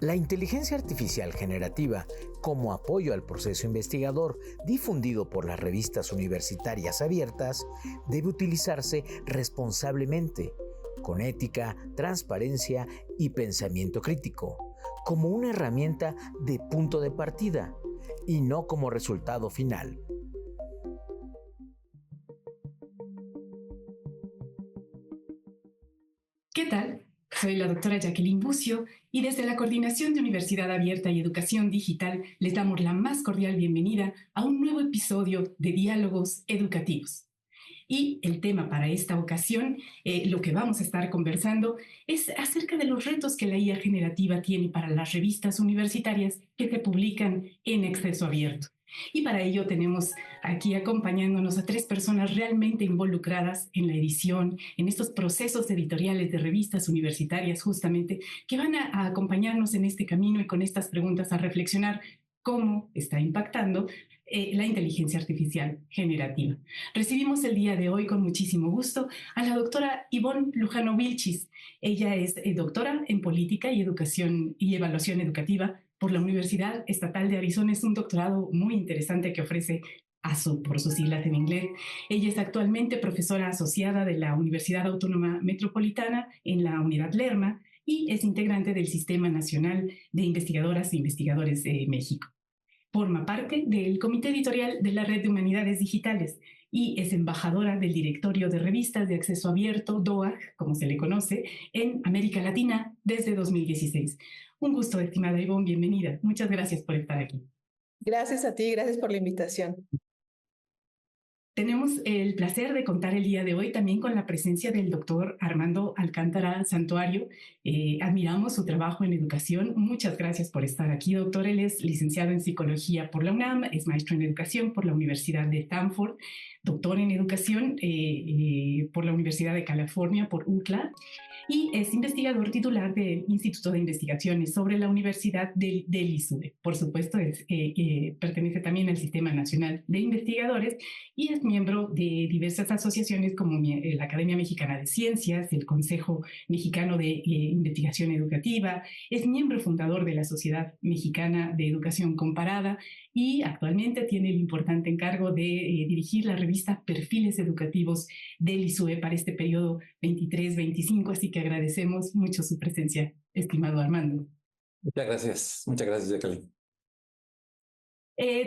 La inteligencia artificial generativa, como apoyo al proceso investigador difundido por las revistas universitarias abiertas, debe utilizarse responsablemente, con ética, transparencia y pensamiento crítico, como una herramienta de punto de partida y no como resultado final. ¿Qué tal? Soy la doctora Jacqueline Bucio y desde la Coordinación de Universidad Abierta y Educación Digital les damos la más cordial bienvenida a un nuevo episodio de Diálogos Educativos. Y el tema para esta ocasión, lo que vamos a estar conversando, es acerca de los retos que la IA generativa tiene para las revistas universitarias que se publican en acceso abierto. Y para ello tenemos aquí acompañándonos a tres personas realmente involucradas en la edición, en estos procesos editoriales de revistas universitarias justamente, que van a acompañarnos en este camino y con estas preguntas a reflexionar cómo está impactando la inteligencia artificial generativa. Recibimos el día de hoy con muchísimo gusto a la doctora Ivonne Lujano Vilchis. Ella es doctora en Política y Educación y Evaluación Educativa por la Universidad Estatal de Arizona. Es un doctorado muy interesante que ofrece ASU por sus siglas en inglés. Ella es actualmente profesora asociada de la Universidad Autónoma Metropolitana en la Unidad Lerma y es integrante del Sistema Nacional de Investigadoras e Investigadores de México. Forma parte del Comité Editorial de la Red de Humanidades Digitales y es embajadora del Directorio de Revistas de Acceso Abierto, DOAG, como se le conoce, en América Latina desde 2016. Un gusto, estimada Ivonne, bienvenida. Muchas gracias por estar aquí. Gracias a ti, gracias por la invitación. Tenemos el placer de contar el día de hoy también con la presencia del doctor Armando Alcántara Santuario. Admiramos su trabajo en educación. Muchas gracias por estar aquí, doctor. Él es licenciado en psicología por la UNAM, es maestro en educación por la Universidad de Stanford, doctor en educación por la Universidad de California, por UCLA, y es investigador titular del Instituto de Investigaciones sobre la Universidad del ISUE. Por supuesto, pertenece también al Sistema Nacional de Investigadores y es miembro de diversas asociaciones como la Academia Mexicana de Ciencias, el Consejo Mexicano de Investigación Educativa, es miembro fundador de la Sociedad Mexicana de Educación Comparada y actualmente tiene el importante encargo de dirigir la revista Perfiles Educativos del ISUE para este periodo 23-25, así que agradecemos mucho su presencia, estimado Armando. Muchas gracias, Jacqueline.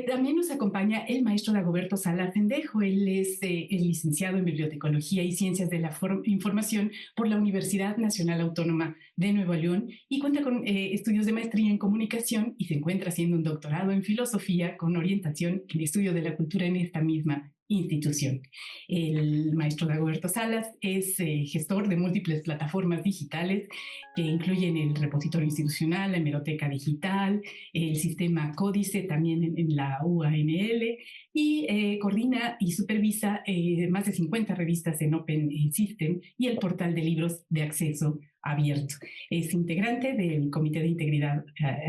También nos acompaña el maestro Dagoberto Salas Sendejo. Él es el licenciado en Bibliotecología y Ciencias de la Información por la Universidad Nacional Autónoma de Nuevo León y cuenta con estudios de maestría en comunicación y se encuentra haciendo un doctorado en filosofía con orientación en estudio de la cultura en esta misma institución. El maestro Dagoberto Salas es gestor de múltiples plataformas digitales que incluyen el repositorio institucional, la hemeroteca digital, el sistema Códice, también en la UANL, y coordina y supervisa más de 50 revistas en Open System y el portal de libros de acceso abierto. Es integrante del Comité de Integridad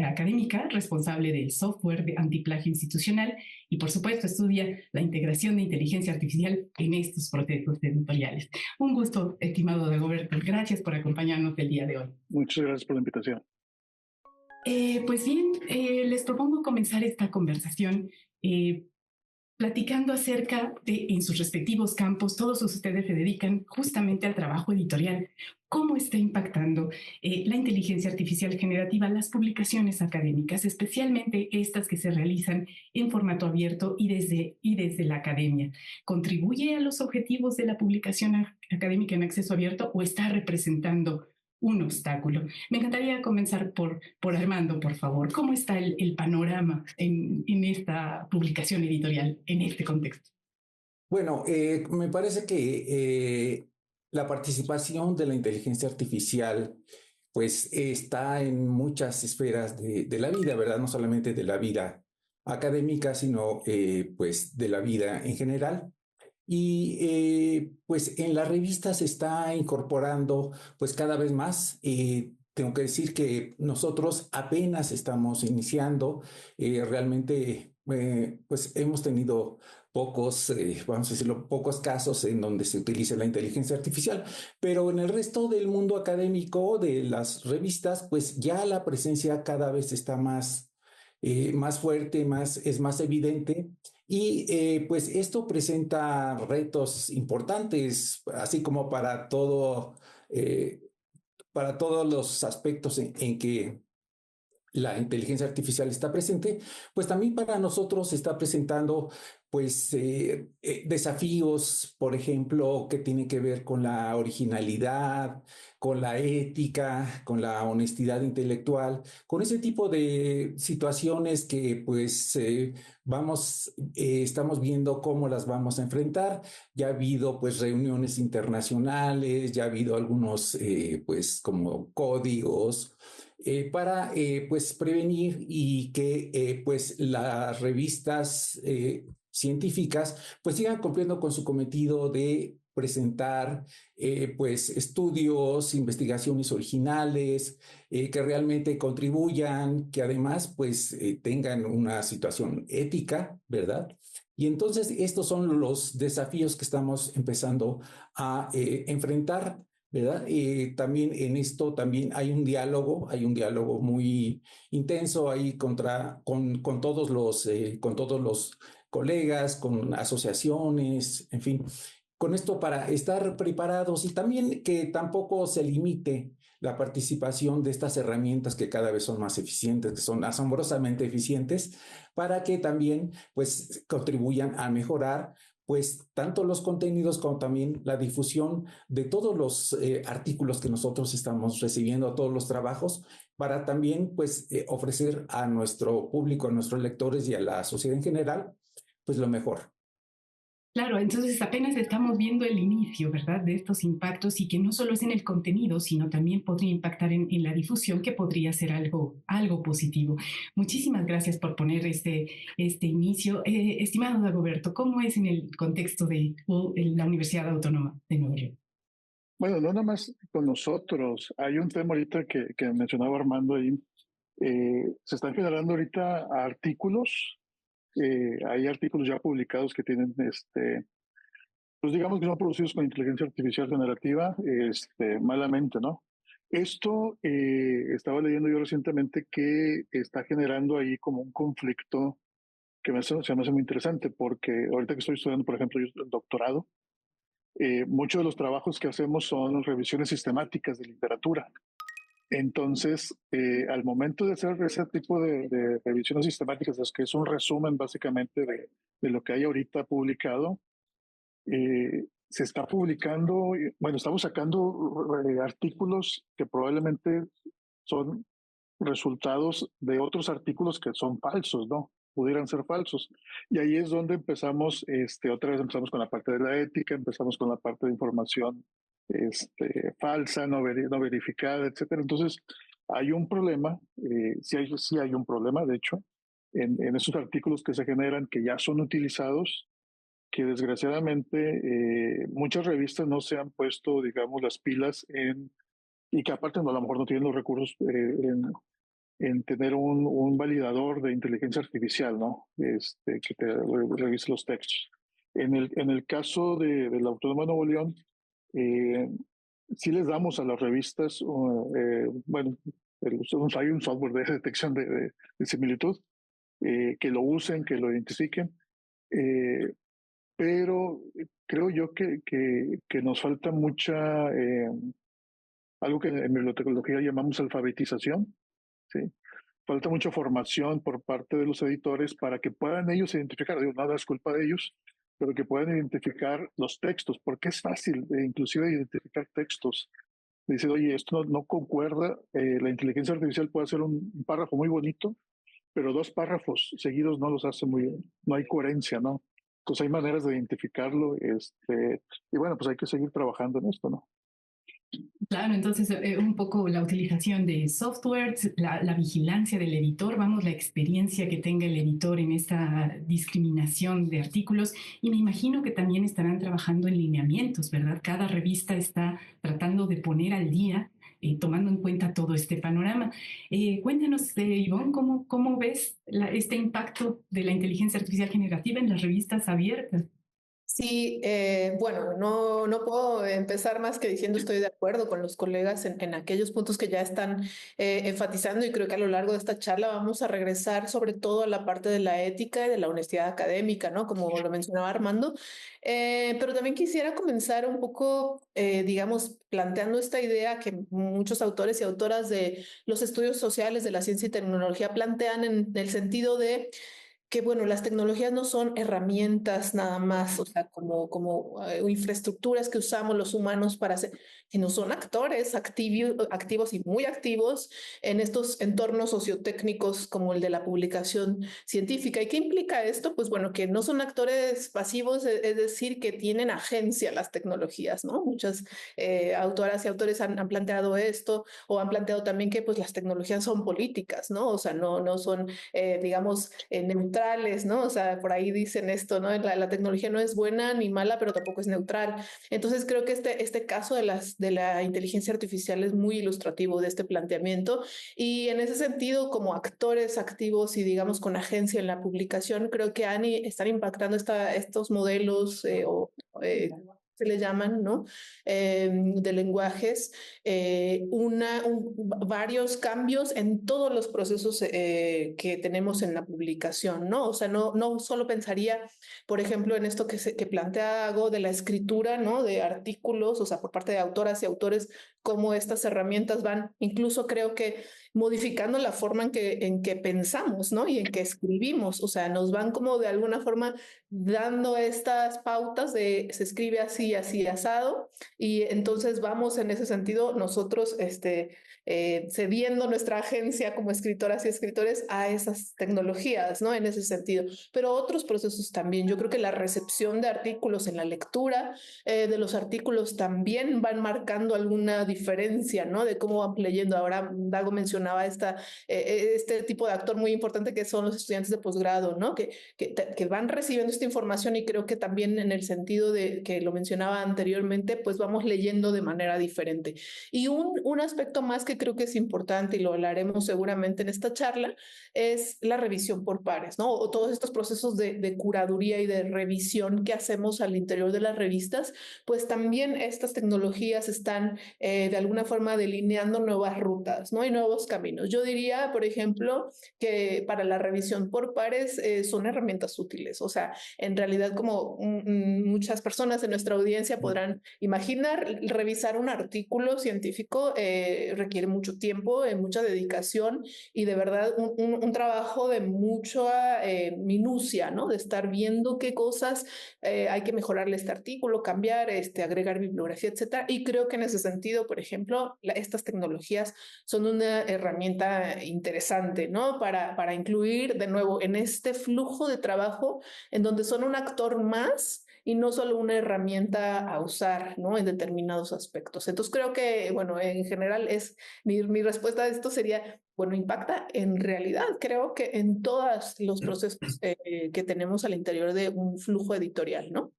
Académica, responsable del software de antiplagio institucional y, por supuesto, estudia la integración de inteligencia artificial en estos procesos editoriales. Un gusto, estimado Dagoberto. Gracias por acompañarnos el día de hoy. Muchas gracias por la invitación. Pues bien, les propongo comenzar esta conversación platicando acerca de, en sus respectivos campos, todos ustedes se dedican justamente al trabajo editorial. ¿Cómo está impactando la inteligencia artificial generativa las publicaciones académicas, especialmente estas que se realizan en formato abierto y desde la academia? ¿Contribuye a los objetivos de la publicación académica en acceso abierto o está representando un obstáculo? Me encantaría comenzar por Armando, por favor. ¿Cómo está el panorama en esta publicación editorial, en este contexto? Bueno, me parece que la participación de la inteligencia artificial pues está en muchas esferas de la vida, ¿verdad? No solamente de la vida académica, sino pues de la vida en general. Y pues en la revista se está incorporando pues cada vez más tengo que decir que nosotros apenas estamos iniciando. Realmente, pues hemos tenido pocos, vamos a decirlo, pocos casos en donde se utiliza la inteligencia artificial, pero en el resto del mundo académico, de las revistas, pues ya la presencia cada vez está más fuerte, es más evidente. Y pues esto presenta retos importantes, así como para todos los aspectos en que la inteligencia artificial está presente, pues también para nosotros está presentando pues desafíos, por ejemplo, que tienen que ver con la originalidad, con la ética, con la honestidad intelectual, con ese tipo de situaciones que pues estamos viendo cómo las vamos a enfrentar. Ya ha habido pues reuniones internacionales, ya ha habido algunos pues como códigos para pues prevenir y que pues las revistas científicas pues sigan cumpliendo con su cometido de presentar pues estudios, investigaciones originales que realmente contribuyan, que además pues tengan una situación ética, ¿verdad? Y entonces estos son los desafíos que estamos empezando a enfrentar, ¿verdad? También en esto también hay un diálogo muy intenso ahí con todos los colegas, con asociaciones, en fin, con esto para estar preparados y también que tampoco se limite la participación de estas herramientas que cada vez son más eficientes, que son asombrosamente eficientes, para que también pues contribuyan a mejorar pues tanto los contenidos como también la difusión de todos los artículos que nosotros estamos recibiendo, todos los trabajos, para también pues ofrecer a nuestro público, a nuestros lectores y a la sociedad en general, pues lo mejor. Claro, entonces apenas estamos viendo el inicio, ¿verdad?, de estos impactos y que no solo es en el contenido, sino también podría impactar en la difusión, que podría ser algo positivo. Muchísimas gracias por poner este inicio. Estimado Dagoberto, ¿cómo es en el contexto de la Universidad Autónoma de Nuevo León? Bueno, no nada más con nosotros. Hay un tema ahorita que mencionaba Armando ahí. Se están generando ahorita artículos. Hay artículos ya publicados que tienen, pues digamos que son producidos con inteligencia artificial generativa, malamente, ¿no? Esto estaba leyendo yo recientemente que está generando ahí como un conflicto que se me hace muy interesante, porque ahorita que estoy estudiando, por ejemplo, yo el doctorado, muchos de los trabajos que hacemos son revisiones sistemáticas de literatura. Entonces, al momento de hacer ese tipo de revisiones sistemáticas, es que es un resumen básicamente de lo que hay ahorita publicado, se está publicando, bueno, estamos sacando artículos que probablemente son resultados de otros artículos que son falsos, ¿no? Pudieran ser falsos. Y ahí es donde empezamos, otra vez empezamos con la parte de la ética, empezamos con la parte de información falsa, no verificada, etcétera. Entonces, hay un problema, sí hay un problema, de hecho, en esos artículos que se generan, que ya son utilizados, que desgraciadamente muchas revistas no se han puesto, digamos, las pilas y que aparte no, a lo mejor no tienen los recursos en tener un validador de inteligencia artificial, ¿no? Que te revise los textos. En el caso de la Autónoma de Nuevo León, eh, sí les damos a las revistas, bueno, hay un software de detección de similitud, que lo usen, que lo identifiquen, pero creo yo que nos falta mucha, algo que en bibliotecología llamamos alfabetización, ¿sí? Falta mucha formación por parte de los editores para que puedan ellos identificar, digo, nada es culpa de ellos, pero que puedan identificar los textos, porque es fácil, inclusive identificar textos. Dice, oye, esto no concuerda, la inteligencia artificial puede hacer un párrafo muy bonito, pero dos párrafos seguidos no los hace muy bien, no hay coherencia, ¿no? Entonces hay maneras de identificarlo, y bueno, pues hay que seguir trabajando en esto, ¿no? Claro, entonces un poco la utilización de softwares, la vigilancia del editor, vamos, la experiencia que tenga el editor en esta discriminación de artículos, y me imagino que también estarán trabajando en lineamientos, ¿verdad? Cada revista está tratando de poner al día tomando en cuenta todo este panorama. Cuéntanos, Ivonne, ¿cómo ves este impacto de la inteligencia artificial generativa en las revistas abiertas? Sí, bueno, no puedo empezar más que diciendo estoy de acuerdo con los colegas en aquellos puntos que ya están enfatizando, y creo que a lo largo de esta charla vamos a regresar sobre todo a la parte de la ética y de la honestidad académica, ¿no? Como lo mencionaba Armando. Pero también quisiera comenzar un poco, digamos, planteando esta idea que muchos autores y autoras de los estudios sociales de la ciencia y tecnología plantean en el sentido de que bueno, las tecnologías no son herramientas nada más, o sea, como infraestructuras que usamos los humanos para hacer, sino son actores activos y muy activos en estos entornos sociotécnicos como el de la publicación científica. ¿Y qué implica esto? Pues bueno, que no son actores pasivos, es decir, que tienen agencia las tecnologías, ¿no? Muchas autoras y autores han planteado esto, o han planteado también que pues las tecnologías son políticas, ¿no? O sea, no son digamos, neutrales, ¿no? O sea, por ahí dicen esto, ¿no? La tecnología no es buena ni mala, pero tampoco es neutral. Entonces, creo que este caso de la inteligencia artificial es muy ilustrativo de este planteamiento, y en ese sentido, como actores activos y, digamos, con agencia en la publicación, creo que están impactando estos modelos se le llaman, ¿no? De lenguajes, varios cambios en todos los procesos que tenemos en la publicación, ¿no? O sea, no solo pensaría, por ejemplo, en esto que plantea Go de la escritura, ¿no? De artículos, o sea, por parte de autoras y autores, cómo estas herramientas van, incluso creo que modificando la forma en que pensamos, ¿no? Y en que escribimos, o sea, nos van como de alguna forma dando estas pautas de se escribe así, así, asado, y entonces vamos en ese sentido nosotros cediendo nuestra agencia como escritoras y escritores a esas tecnologías, ¿no? En ese sentido. Pero otros procesos también. Yo creo que la recepción de artículos en la lectura de los artículos también van marcando alguna diferencia, ¿no? De cómo van leyendo. Ahora Dago mencionaba este tipo de actor muy importante que son los estudiantes de posgrado, ¿no? Que van recibiendo esta información, y creo que también en el sentido de que lo mencionaba anteriormente, pues vamos leyendo de manera diferente. Y un aspecto más que creo que es importante, y lo hablaremos seguramente en esta charla, es la revisión por pares, ¿no? O todos estos procesos de curaduría y de revisión que hacemos al interior de las revistas, pues también estas tecnologías están de alguna forma delineando nuevas rutas, ¿no? Y nuevos caminos. Yo diría, por ejemplo, que para la revisión por pares son herramientas útiles. O sea, en realidad, como muchas personas en nuestra audiencia podrán imaginar, revisar un artículo científico requiere mucho tiempo, mucha dedicación, y de verdad un trabajo de mucha minucia, ¿no? De estar viendo qué cosas hay que mejorarle este artículo, cambiar, agregar bibliografía, etcétera. Y creo que en ese sentido, por ejemplo, estas tecnologías son una herramienta interesante, ¿no? Para incluir de nuevo en este flujo de trabajo en donde son un actor más y no solo una herramienta a usar, ¿no? En determinados aspectos. Entonces creo que, bueno, en general mi respuesta a esto sería, bueno, impacta en realidad, creo que en todos los procesos que tenemos al interior de un flujo editorial, ¿no?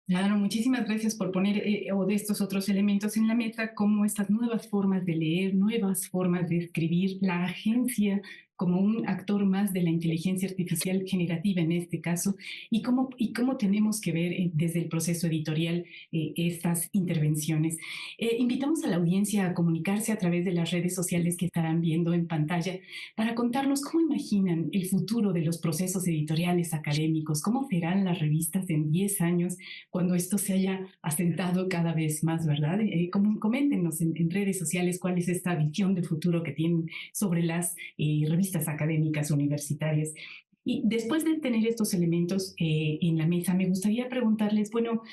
Claro, muchísimas gracias por poner o de estos otros elementos en la mesa, como estas nuevas formas de leer, nuevas formas de escribir, la agencia como un actor más de la inteligencia artificial generativa en este caso, y cómo tenemos que ver desde el proceso editorial estas intervenciones. Invitamos a la audiencia a comunicarse a través de las redes sociales que estarán viendo en pantalla para contarnos cómo imaginan el futuro de los procesos editoriales académicos, cómo serán las revistas en 10 años, cuando esto se haya asentado cada vez más, ¿verdad? Coméntenos en redes sociales cuál es esta visión de futuro que tienen sobre las revistas académicas universitarias. Y después de tener estos elementos en la mesa, me gustaría preguntarles, bueno,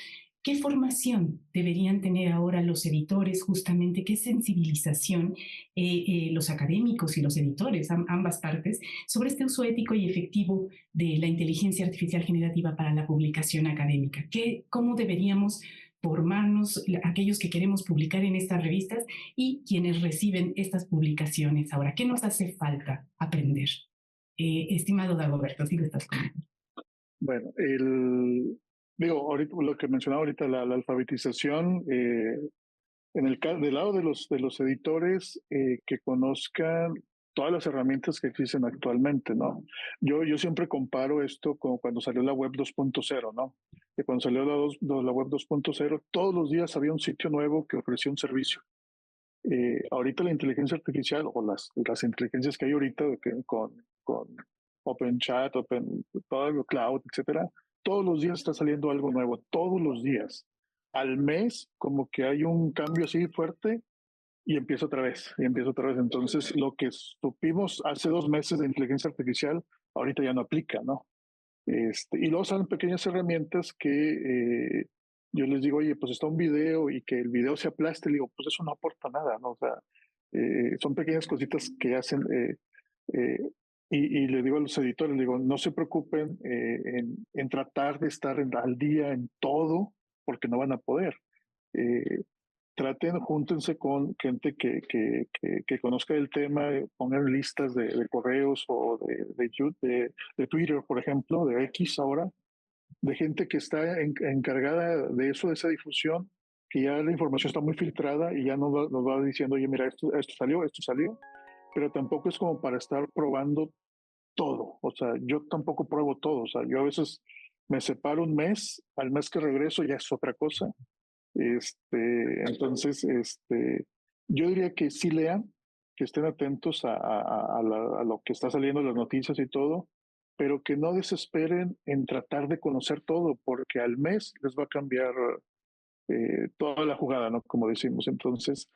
¿qué formación deberían tener ahora los editores, justamente? ¿Qué sensibilización los académicos y los editores, ambas partes, sobre este uso ético y efectivo de la inteligencia artificial generativa para la publicación académica? ¿Cómo deberíamos formarnos aquellos que queremos publicar en estas revistas y quienes reciben estas publicaciones ahora? ¿Qué nos hace falta aprender? Estimado Dagoberto, ¿sí lo estás comentando? Bueno, ahorita lo que mencionaba ahorita, la alfabetización del lado de los editores, que conozcan todas las herramientas que existen actualmente, ¿no? Yo siempre comparo esto con cuando salió la web 2.0, ¿no? Que cuando salió la web 2.0, todos los días había un sitio nuevo que ofrecía un servicio. Ahorita la inteligencia artificial o las inteligencias que hay ahorita con OpenChat, todo el cloud, etcétera, todos los días está saliendo algo nuevo, todos los días. Al mes, como que hay un cambio así fuerte y empieza otra vez, y empieza otra vez. Entonces, lo que supimos hace 2 meses de inteligencia artificial, ahorita ya no aplica, ¿no? Y luego salen pequeñas herramientas que yo les digo, oye, pues está un video y que el video se aplaste, le digo, pues eso no aporta nada, ¿no? O sea, son pequeñas cositas que hacen, eh, y le digo a los editores, le digo, no se preocupen en tratar de estar al día en todo, porque no van a poder. Eh, Júntense con gente que conozca el tema, pongan listas de correos o de Twitter, por ejemplo, de X ahora, de gente que está encargada de eso, de esa difusión, que ya la información está muy filtrada y ya nos va diciendo, oye, mira, esto salió, pero tampoco es como para estar probando todo. O sea, yo tampoco pruebo todo. O sea, yo a veces me separo un mes, al mes que regreso ya es otra cosa. Entonces, yo diría que sí lean, que estén atentos a lo que está saliendo en las noticias y todo, pero que no desesperen en tratar de conocer todo, porque al mes les va a cambiar toda la jugada, ¿no? Como decimos. Entonces,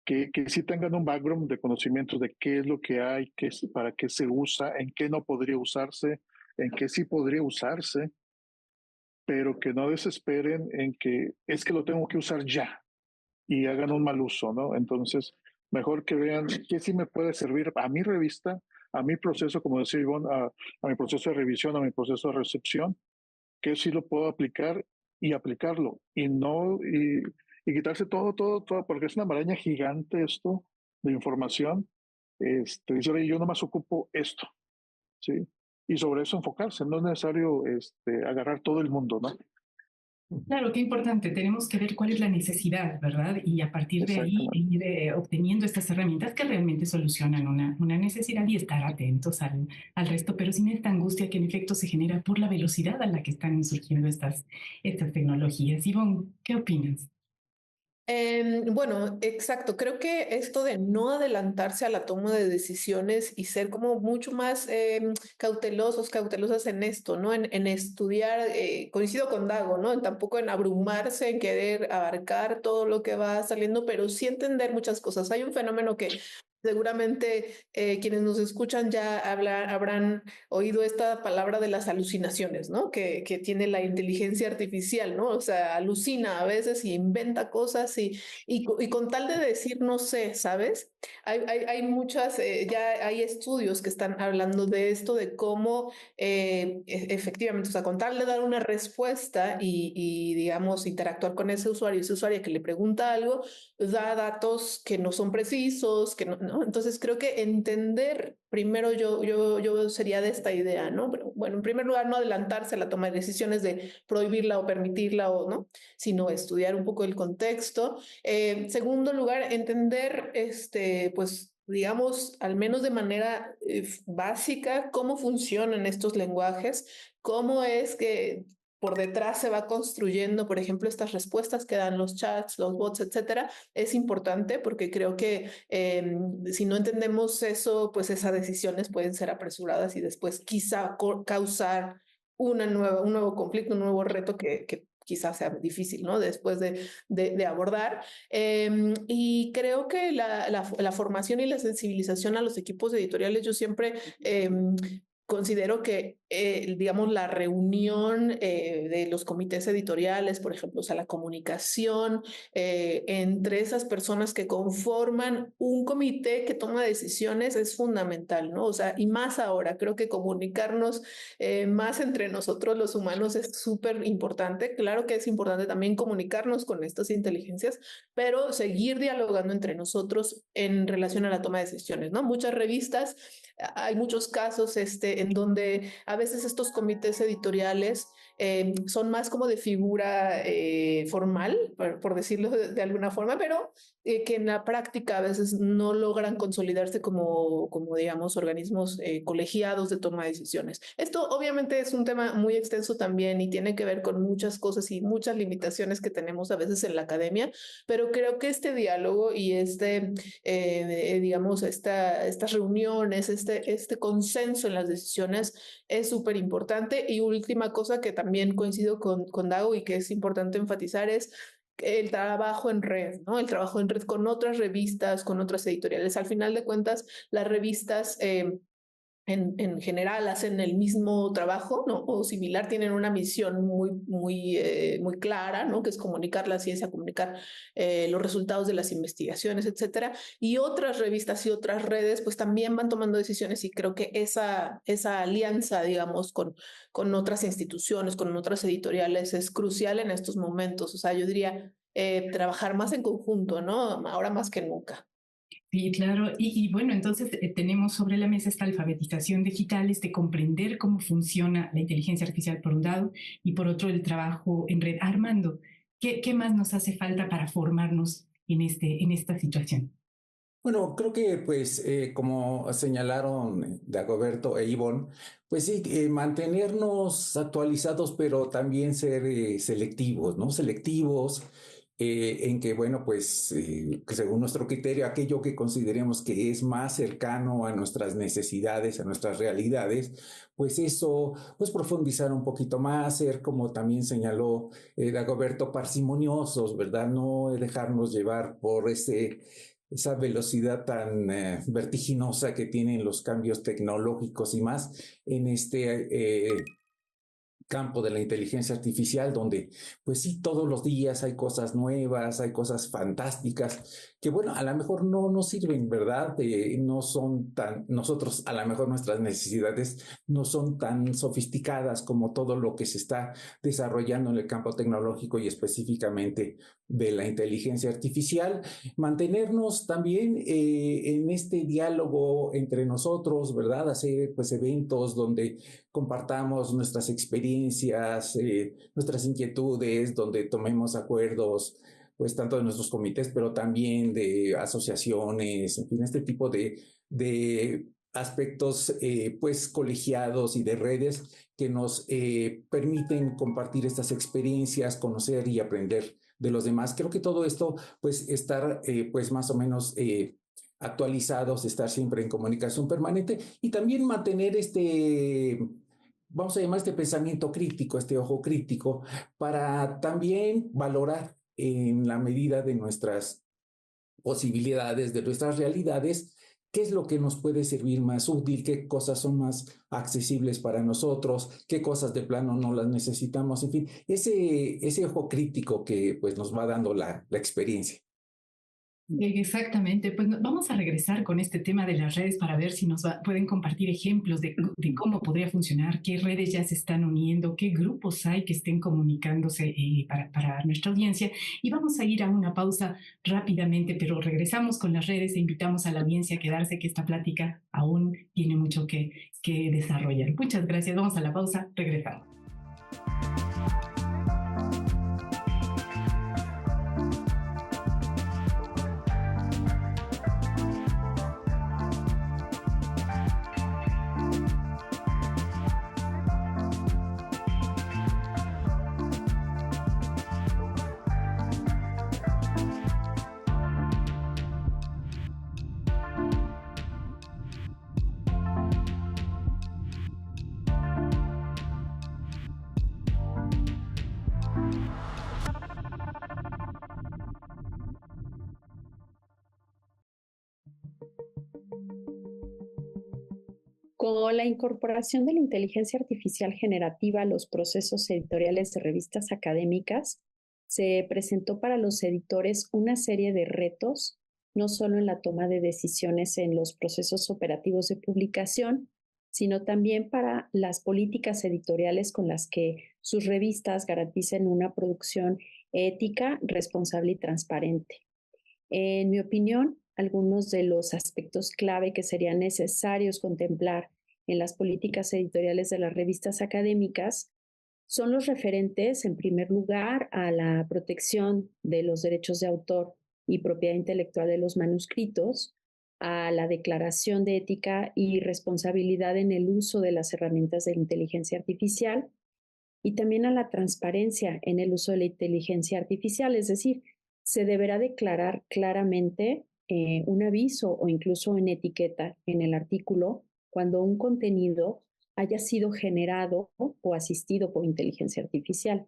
que sí tengan un background de conocimientos de qué es lo que hay, para qué se usa, en qué no podría usarse, en qué sí podría usarse, pero que no desesperen en que es que lo tengo que usar ya y hagan un mal uso, ¿no? Entonces, mejor que vean qué sí me puede servir a mi revista, a mi proceso, como decía Ivonne, a mi proceso de revisión, a mi proceso de recepción, que sí lo puedo aplicar y aplicarlo y no y quitarse todo, porque es una maraña gigante esto de información. Dice, oye, yo nomás ocupo esto, ¿sí? Y sobre eso enfocarse, no es necesario agarrar todo el mundo, ¿no? Claro, qué importante. Tenemos que ver cuál es la necesidad, ¿verdad? Y a partir de ahí ir obteniendo estas herramientas que realmente solucionan una necesidad y estar atentos al resto, pero sin esta angustia que en efecto se genera por la velocidad a la que están surgiendo estas tecnologías. Ivonne, ¿qué opinas? Bueno, exacto. Creo que esto de no adelantarse a la toma de decisiones y ser como mucho más cautelosas en esto, ¿no? En estudiar, coincido con Dago, ¿no? Tampoco en abrumarse, en querer abarcar todo lo que va saliendo, pero sí entender muchas cosas. Hay un fenómeno que seguramente quienes nos escuchan ya habrán oído esta palabra de las alucinaciones, ¿no? Que tiene la inteligencia artificial, ¿no? O sea, alucina a veces y inventa cosas y con tal de decir no sé, ¿sabes? Hay muchas, ya hay estudios que están hablando de esto, de cómo efectivamente, o sea, con tal de dar una respuesta digamos, interactuar con ese usuaria que le pregunta algo, da datos que no son precisos, que no. Entonces creo que entender, primero yo sería de esta idea, ¿no? Pero, bueno, en primer lugar, no adelantarse a la toma de decisiones de prohibirla o permitirla o no, sino estudiar un poco el contexto. Segundo lugar, entender, pues, digamos, al menos de manera básica, cómo funcionan estos lenguajes, cómo es que por detrás se va construyendo, por ejemplo, estas respuestas que dan los chats, los bots, etcétera, es importante porque creo que si no entendemos eso, pues esas decisiones pueden ser apresuradas y después quizá causar un nuevo conflicto, un nuevo reto que quizás sea difícil, ¿no? Después de abordar. Y creo que la formación y la sensibilización a los equipos editoriales, yo siempre considero que, digamos, la reunión de los comités editoriales, por ejemplo, o sea, la comunicación entre esas personas que conforman un comité que toma decisiones es fundamental, ¿no? O sea, y más ahora, creo que comunicarnos más entre nosotros los humanos es súper importante. Claro que es importante también comunicarnos con estas inteligencias, pero seguir dialogando entre nosotros en relación a la toma de decisiones, ¿no? Muchas revistas, hay muchos casos en donde a veces estos comités editoriales son más como de figura formal, por decirlo de alguna forma, pero que en la práctica a veces no logran consolidarse como digamos, organismos colegiados de toma de decisiones. Esto obviamente es un tema muy extenso también y tiene que ver con muchas cosas y muchas limitaciones que tenemos a veces en la academia, pero creo que este diálogo y digamos, estas reuniones, este consenso en las decisiones es súper importante. Y última cosa que también coincido con Dago y que es importante enfatizar es el trabajo en red, ¿no? El trabajo en red con otras revistas, con otras editoriales. Al final de cuentas, las revistas en general hacen el mismo trabajo, ¿no? O similar, tienen una misión muy clara, ¿no? Que es comunicar la ciencia, comunicar los resultados de las investigaciones, etcétera. Y otras revistas y otras redes, pues también van tomando decisiones y creo que esa alianza, digamos, con otras instituciones, con otras editoriales es crucial en estos momentos. O sea, yo diría trabajar más en conjunto, ¿no? Ahora más que nunca. Sí, claro. Bueno, entonces tenemos sobre la mesa esta alfabetización digital, comprender cómo funciona la inteligencia artificial por un lado y por otro el trabajo en red. Armando, ¿qué más nos hace falta para formarnos en esta situación? Bueno, creo que pues como señalaron Dagoberto e Ivonne, pues sí, mantenernos actualizados, pero también ser selectivos, ¿no? Selectivos en que, bueno, pues que según nuestro criterio, aquello que consideremos que es más cercano a nuestras necesidades, a nuestras realidades, pues eso, pues profundizar un poquito más, ser como también señaló Dagoberto, parsimoniosos, ¿verdad? No dejarnos llevar por esa velocidad tan vertiginosa que tienen los cambios tecnológicos y más en campo de la inteligencia artificial, donde pues sí, todos los días hay cosas nuevas, hay cosas fantásticas, que bueno, a lo mejor no nos sirven, ¿verdad? No son tan, nosotros a lo mejor nuestras necesidades no son tan sofisticadas como todo lo que se está desarrollando en el campo tecnológico y específicamente de la inteligencia artificial. Mantenernos también en este diálogo entre nosotros, ¿verdad? Hacer pues eventos donde compartamos nuestras experiencias, nuestras inquietudes, donde tomemos acuerdos, pues tanto de nuestros comités, pero también de asociaciones, en fin, este tipo de aspectos pues colegiados y de redes que nos permiten compartir estas experiencias, conocer y aprender de los demás. Creo que todo esto, pues estar pues más o menos actualizados, estar siempre en comunicación permanente y también mantener vamos a llamar este pensamiento crítico, este ojo crítico, para también valorar en la medida de nuestras posibilidades, de nuestras realidades, qué es lo que nos puede servir más útil, qué cosas son más accesibles para nosotros, qué cosas de plano no las necesitamos, en fin, ese ojo crítico que pues nos va dando la experiencia. Exactamente, pues vamos a regresar con este tema de las redes para ver si pueden compartir ejemplos de cómo podría funcionar, qué redes ya se están uniendo, qué grupos hay que estén comunicándose para nuestra audiencia. Y vamos a ir a una pausa rápidamente, pero regresamos con las redes e invitamos a la audiencia a quedarse, que esta plática aún tiene mucho que desarrollar. Muchas gracias, vamos a la pausa, regresamos. Con la incorporación de la inteligencia artificial generativa a los procesos editoriales de revistas académicas, se presentó para los editores una serie de retos, no solo en la toma de decisiones en los procesos operativos de publicación, sino también para las políticas editoriales con las que sus revistas garanticen una producción ética, responsable y transparente. En mi opinión, algunos de los aspectos clave que serían necesarios contemplar en las políticas editoriales de las revistas académicas son los referentes, en primer lugar, a la protección de los derechos de autor y propiedad intelectual de los manuscritos, a la declaración de ética y responsabilidad en el uso de las herramientas de inteligencia artificial y también a la transparencia en el uso de la inteligencia artificial, es decir, se deberá declarar claramente un aviso o incluso en etiqueta en el artículo cuando un contenido haya sido generado o asistido por inteligencia artificial.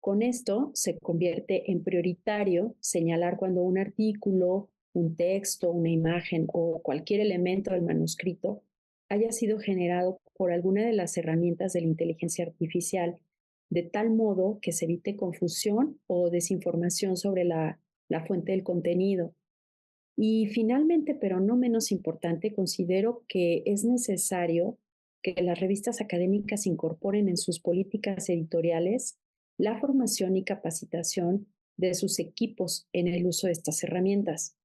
Con esto se convierte en prioritario señalar cuando un artículo, un texto, una imagen o cualquier elemento del manuscrito haya sido generado por alguna de las herramientas de la inteligencia artificial, de tal modo que se evite confusión o desinformación sobre la fuente del contenido. Y finalmente, pero no menos importante, considero que es necesario que las revistas académicas incorporen en sus políticas editoriales la formación y capacitación de sus equipos en el uso de estas herramientas.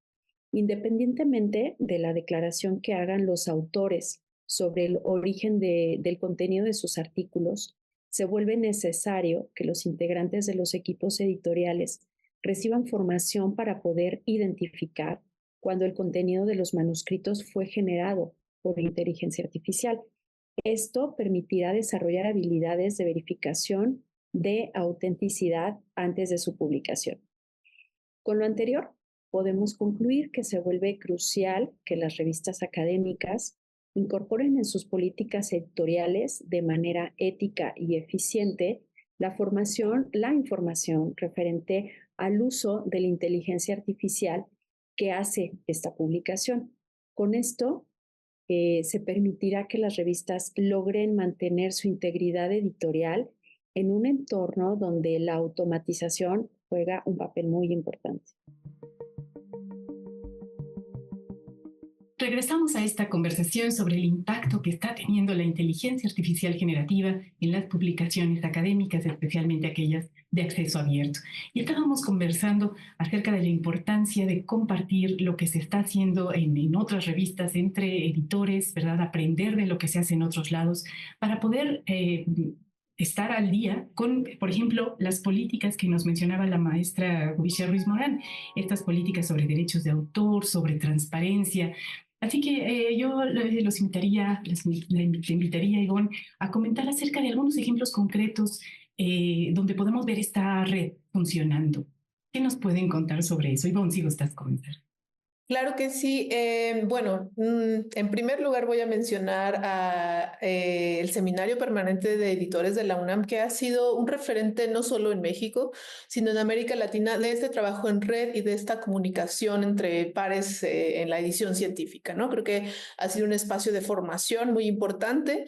Independientemente de la declaración que hagan los autores sobre el origen del contenido de sus artículos, se vuelve necesario que los integrantes de los equipos editoriales reciban formación para poder identificar cuando el contenido de los manuscritos fue generado por inteligencia artificial. Esto permitirá desarrollar habilidades de verificación de autenticidad antes de su publicación. Con lo anterior, podemos concluir que se vuelve crucial que las revistas académicas incorporen en sus políticas editoriales de manera ética y eficiente la información referente al uso de la inteligencia artificial que hace esta publicación. Con esto, se permitirá que las revistas logren mantener su integridad editorial en un entorno donde la automatización juega un papel muy importante. Regresamos a esta conversación sobre el impacto que está teniendo la inteligencia artificial generativa en las publicaciones académicas, especialmente aquellas de acceso abierto. Y estábamos conversando acerca de la importancia de compartir lo que se está haciendo en otras revistas entre editores, ¿verdad? Aprender de lo que se hace en otros lados para poder estar al día con, por ejemplo, las políticas que nos mencionaba la maestra Gubicia Ruiz Morán, estas políticas sobre derechos de autor, sobre transparencia. Así que yo los invitaría, le invitaría, Ivonne, a comentar acerca de algunos ejemplos concretos donde podemos ver esta red funcionando. ¿Qué nos pueden contar sobre eso? Ivonne, si gustas comentar. Claro que sí. Bueno, en primer lugar voy a mencionar el Seminario Permanente de Editores de la UNAM, que ha sido un referente no solo en México, sino en América Latina de este trabajo en red y de esta comunicación entre pares en la edición científica, ¿no? Creo que ha sido un espacio de formación muy importante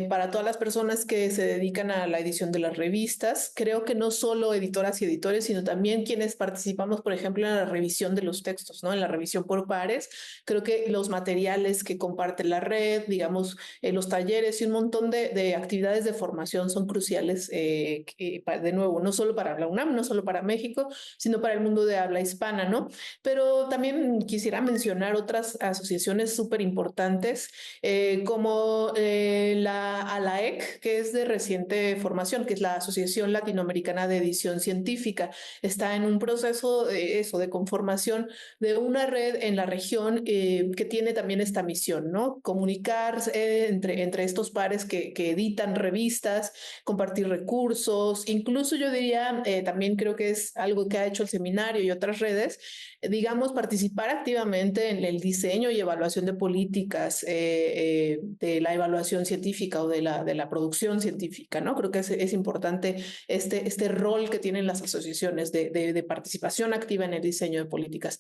para todas las personas que se dedican a la edición de las revistas. Creo que no solo editoras y editores, sino también quienes participamos, por ejemplo, en la revisión de los textos, ¿no? En la revisión por pares. Creo que los materiales que comparte la red, digamos, los talleres y un montón de actividades de formación son cruciales, de nuevo, no solo para la UNAM, no solo para México, sino para el mundo de habla hispana, ¿no? Pero también quisiera mencionar otras asociaciones súper importantes, como la ALAEC, que es de reciente formación, que es la Asociación Latinoamericana de Edición Científica. Está en un proceso de conformación de una red en la región que tiene también esta misión, ¿no? Comunicar entre estos pares que editan revistas, compartir recursos, incluso yo diría, también creo que es algo que ha hecho el seminario y otras redes, digamos, participar activamente en el diseño y evaluación de políticas de la evaluación científica o de la producción científica, ¿no? Creo que es importante este rol que tienen las asociaciones de participación activa en el diseño de políticas.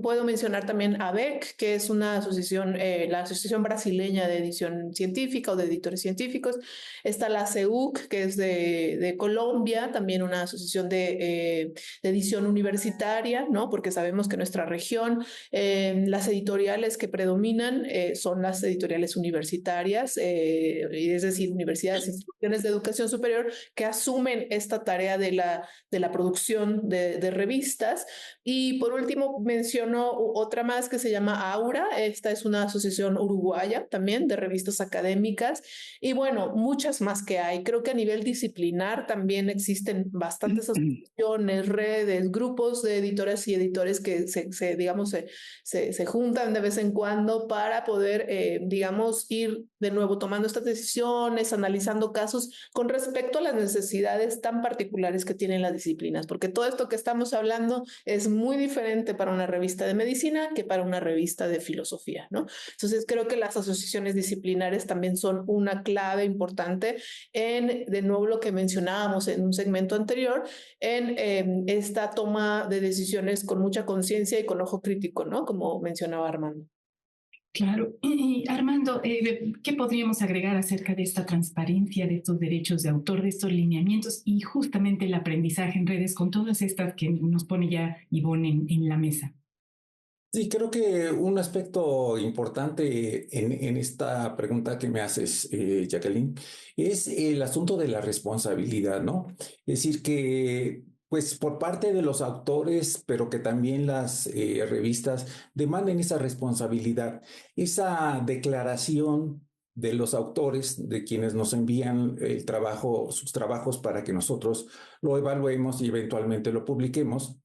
Puedo mencionar también ABEC, que es una asociación, la Asociación Brasileña de Edición Científica o de Editores Científicos. Está la CEUC, que es de Colombia, también una asociación de edición universitaria, ¿no? Porque sabemos que en nuestra región las editoriales que predominan son las editoriales universitarias, es decir, universidades, instituciones de educación superior que asumen esta tarea de la producción de revistas. Y por último menciono otra más que se llama Aura. Esta es una asociación uruguaya también de revistas académicas y bueno, muchas más que hay. Creo que a nivel disciplinar también existen bastantes asociaciones, redes, grupos de editoras y editores que se juntan de vez en cuando para poder, digamos, ir de nuevo tomando estas decisiones, analizando casos con respecto a las necesidades tan particulares que tienen las disciplinas, porque todo esto que estamos hablando es muy diferente para una revista de medicina que para una revista de filosofía, ¿no? Entonces creo que las asociaciones disciplinares también son una clave importante en, de nuevo, lo que mencionábamos en un segmento anterior, en esta toma de decisiones con mucha conciencia y con ojo crítico, ¿no? Como mencionaba Armando. Claro. Y Armando, ¿qué podríamos agregar acerca de esta transparencia, de estos derechos de autor, de estos lineamientos y justamente el aprendizaje en redes con todas estas que nos pone ya Ivonne en la mesa? Sí, creo que un aspecto importante en esta pregunta que me haces, Jacqueline, es el asunto de la responsabilidad, ¿no? Es decir, que pues por parte de los autores, pero que también las revistas demanden esa responsabilidad, esa declaración de los autores, de quienes nos envían el trabajo, sus trabajos para que nosotros lo evaluemos y eventualmente lo publiquemos,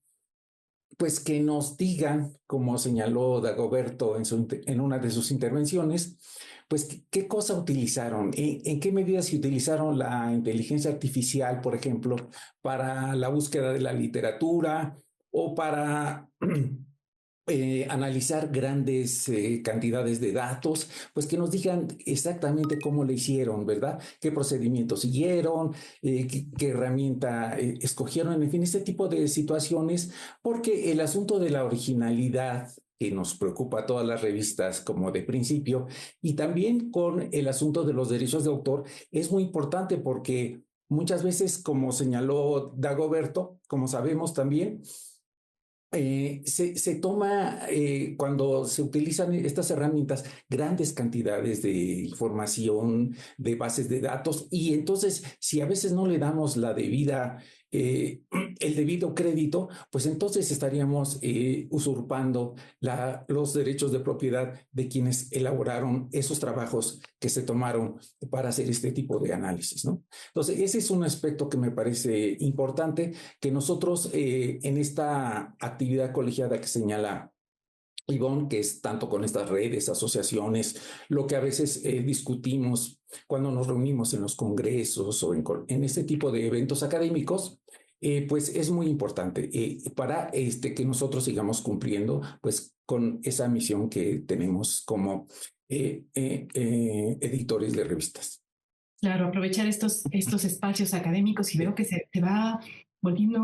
pues que nos digan, como señaló Dagoberto en una de sus intervenciones, pues qué cosa utilizaron, en qué medida se utilizaron la inteligencia artificial, por ejemplo, para la búsqueda de la literatura o para analizar grandes cantidades de datos, pues que nos digan exactamente cómo le hicieron, ¿verdad? ¿Qué procedimientos siguieron? ¿Qué herramienta escogieron? En fin, este tipo de situaciones, porque el asunto de la originalidad que nos preocupa a todas las revistas como de principio, y también con el asunto de los derechos de autor, es muy importante porque muchas veces, como señaló Dagoberto, como sabemos también, se toma, cuando se utilizan estas herramientas, grandes cantidades de información, de bases de datos, y entonces si a veces no le damos la debida, el debido crédito, pues entonces estaríamos usurpando los derechos de propiedad de quienes elaboraron esos trabajos que se tomaron para hacer este tipo de análisis, ¿no? Entonces, ese es un aspecto que me parece importante, que nosotros en esta actividad colegiada que señala Ivonne, que es tanto con estas redes, asociaciones, lo que a veces discutimos cuando nos reunimos en los congresos o en este tipo de eventos académicos, pues es muy importante para que nosotros sigamos cumpliendo pues con esa misión que tenemos como editores de revistas. Claro, aprovechar estos espacios académicos y veo que se va volviendo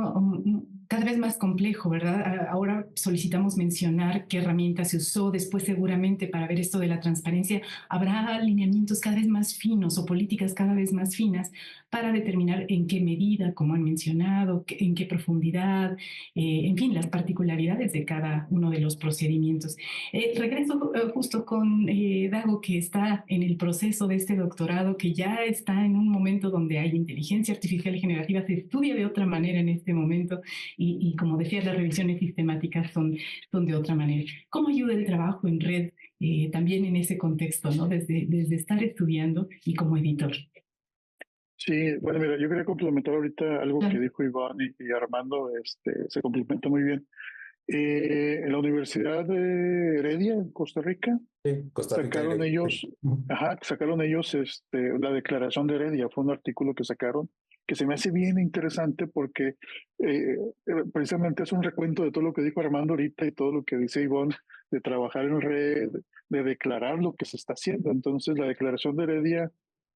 cada vez más complejo, ¿verdad? Ahora solicitamos mencionar qué herramienta se usó, después seguramente para ver esto de la transparencia habrá alineamientos cada vez más finos o políticas cada vez más finas para determinar en qué medida, como han mencionado, en qué profundidad, en fin, las particularidades de cada uno de los procedimientos. Regreso justo con Dago, que está en el proceso de este doctorado, que ya está en un momento donde hay inteligencia artificial generativa, se estudia de otra manera en este momento y como decía, las revisiones sistemáticas son de otra manera. ¿Cómo ayuda el trabajo en red también en ese contexto, ¿no? Desde estar estudiando y como editor? Sí, bueno, mira, yo quería complementar ahorita algo que dijo Iván y Armando, se complementa muy bien. En la Universidad de Heredia, en Costa Rica, Sí, Costa Rica, sacaron ellos, la declaración de Heredia, fue un artículo que sacaron que se me hace bien interesante porque precisamente es un recuento de todo lo que dijo Armando ahorita y todo lo que dice Ivonne, de trabajar en red, de declarar lo que se está haciendo. Entonces, la declaración de Heredia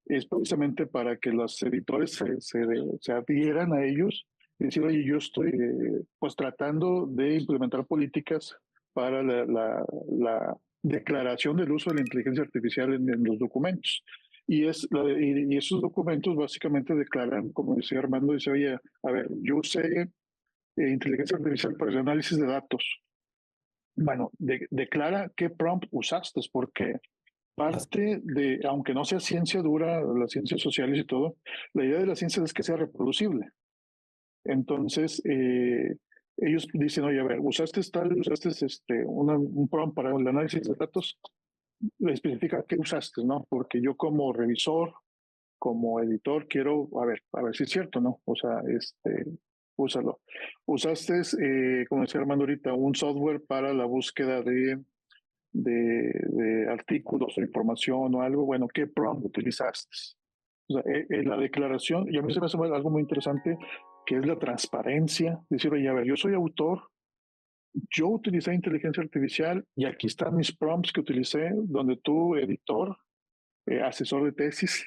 es precisamente para que los editores se adhieran a ellos y decir, oye, yo estoy pues tratando de implementar políticas para la declaración del uso de la inteligencia artificial en los documentos. Y esos documentos básicamente declaran, como decía Armando, dice, oye, a ver, yo usé inteligencia artificial para el análisis de datos. Bueno, declara qué prompt usaste, porque parte de, aunque no sea ciencia dura, las ciencias sociales y todo, la idea de la ciencia es que sea reproducible. Entonces, ellos dicen, oye, a ver, usaste un programa para el análisis de datos, le especifica qué usaste, ¿no? Porque yo como revisor, como editor, quiero, a ver si es cierto, ¿no? O sea, úsalo. Usaste, como decía Armando ahorita, un software para la búsqueda de artículos o información o algo, bueno, ¿qué prompt utilizaste? O sea, la declaración, y a mí se me hace algo muy interesante, que es la transparencia. Decir, oye, a ver, yo soy autor, yo utilicé inteligencia artificial y aquí están mis prompts que utilicé, donde tú, editor, asesor de tesis,